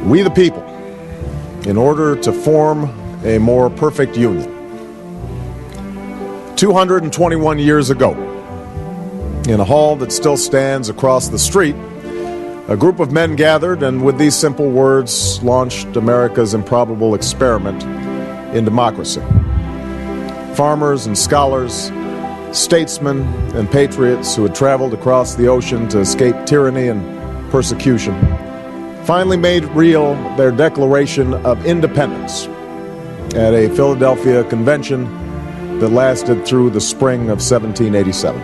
We the people, in order to form a more perfect union. 221 years ago, in a hall that still stands across the street, a group of men gathered and with these simple words launched America's improbable experiment in democracy. Farmers and scholars, statesmen and patriots who had traveled across the ocean to escape tyranny and persecution finally made real their Declaration of Independence at a Philadelphia convention that lasted through the spring of 1787.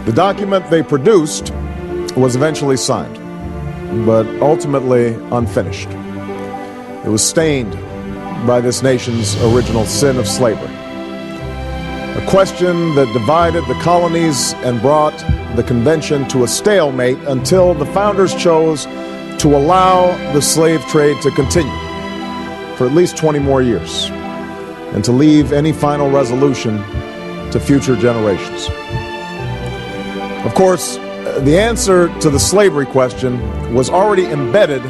The document they produced was eventually signed, but ultimately unfinished. It was stained by this nation's original sin of slavery, a question that divided the colonies and brought the convention to a stalemate until the founders chose to allow the slave trade to continue for at least 20 more years and to leave any final resolution to future generations. Of course, the answer to the slavery question was already embedded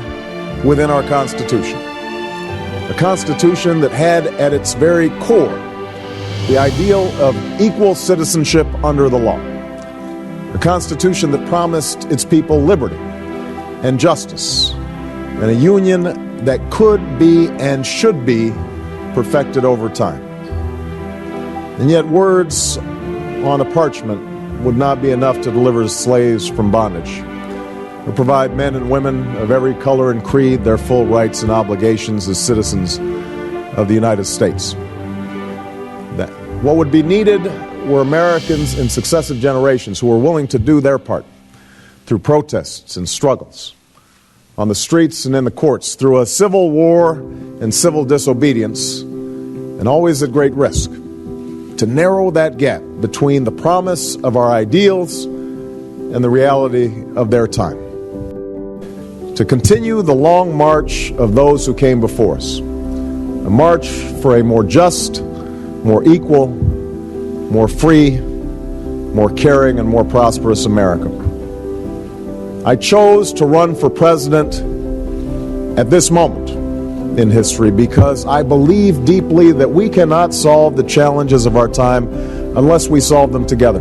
within our Constitution, a Constitution that had at its very core the ideal of equal citizenship under the law, a Constitution that promised its people liberty and justice, and a union that could be and should be perfected over time. And yet words on a parchment would not be enough to deliver slaves from bondage, or provide men and women of every color and creed their full rights and obligations as citizens of the United States. What would be needed were Americans in successive generations who were willing to do their part through protests and struggles on the streets and in the courts, through a civil war and civil disobedience, and always at great risk, to narrow that gap between the promise of our ideals and the reality of their time. To continue the long march of those who came before us, a march for a more just, more equal, more free, more caring, and more prosperous America. I chose to run for president at this moment in history because I believe deeply that we cannot solve the challenges of our time unless we solve them together,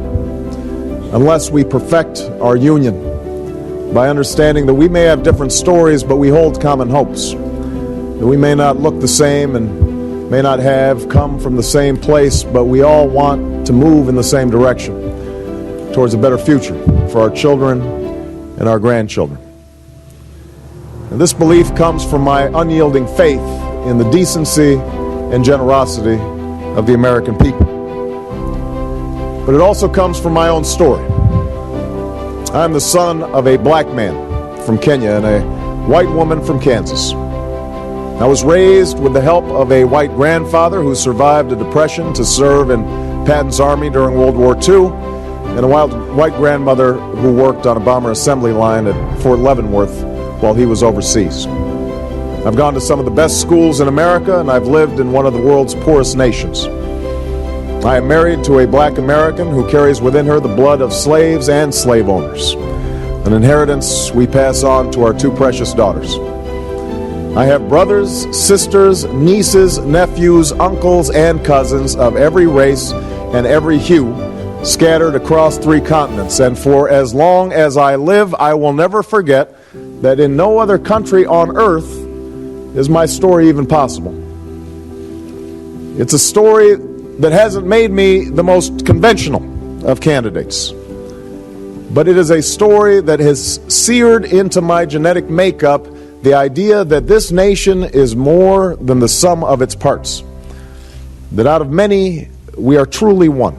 unless we perfect our union by understanding that we may have different stories, but we hold common hopes, that we may not look the same and may not have come from the same place, but we all want to move in the same direction towards a better future for our children and our grandchildren. And this belief comes from my unyielding faith in the decency and generosity of the American people. But it also comes from my own story. I'm the son of a black man from Kenya and a white woman from Kansas. I was raised with the help of a white grandfather who survived a depression to serve in Patton's army during World War II, and a white grandmother who worked on a bomber assembly line at Fort Leavenworth while he was overseas. I've gone to some of the best schools in America, and I've lived in one of the world's poorest nations. I am married to a black American who carries within her the blood of slaves and slave owners, an inheritance we pass on to our two precious daughters. I have brothers, sisters, nieces, nephews, uncles, and cousins of every race and every hue scattered across 3 continents. And for as long as I live, I will never forget that in no other country on earth is my story even possible. It's a story that hasn't made me the most conventional of candidates, but it is a story that has seared into my genetic makeup the idea that this nation is more than the sum of its parts, that out of many, we are truly one.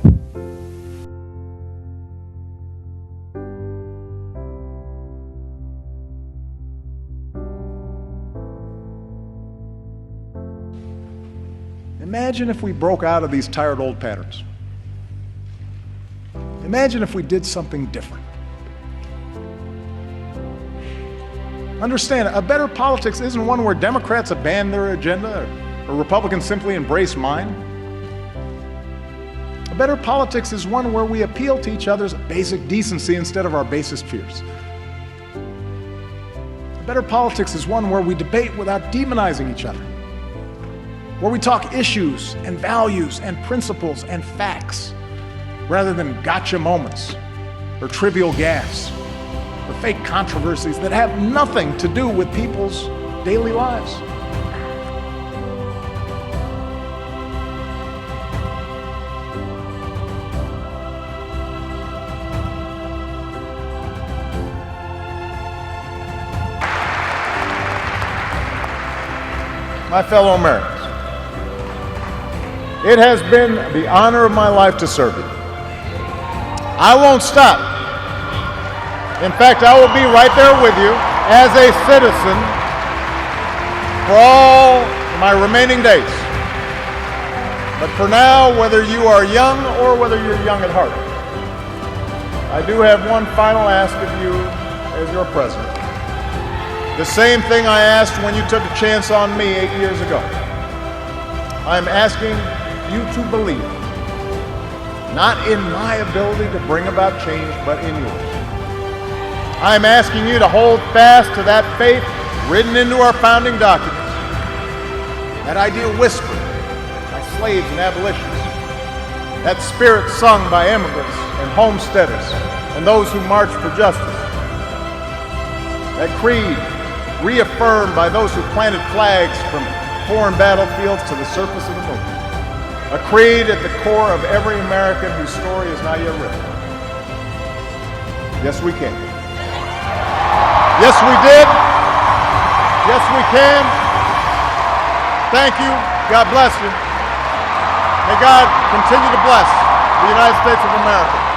Imagine if we broke out of these tired old patterns. Imagine if we did something different. Understand, a better politics isn't one where Democrats abandon their agenda or Republicans simply embrace mine. A better politics is one where we appeal to each other's basic decency instead of our basest fears. A Better politics is one where we debate without demonizing each other, where we talk issues and values and principles and facts rather than gotcha moments or trivial gaffes or fake controversies that have nothing to do with people's daily lives. My fellow Americans, it has been the honor of my life to serve you. I won't stop. In fact, I will be right there with you as a citizen for all my remaining days. But for now, whether you are young or whether you're young at heart, I do have one final ask of you as your president. The same thing I asked when you took a chance on me 8 years ago. I'm asking you to believe, not in my ability to bring about change, but in yours. I'm asking you to hold fast to that faith written into our founding documents, that idea whispered by slaves and abolitionists, that spirit sung by immigrants and homesteaders and those who marched for justice, that creed reaffirmed by those who planted flags from foreign battlefields to the surface of the moon. A creed at the core of every American whose story is not yet written. Yes, we can. Yes, we did. Yes, we can. Thank you. God bless you. May God continue to bless the United States of America.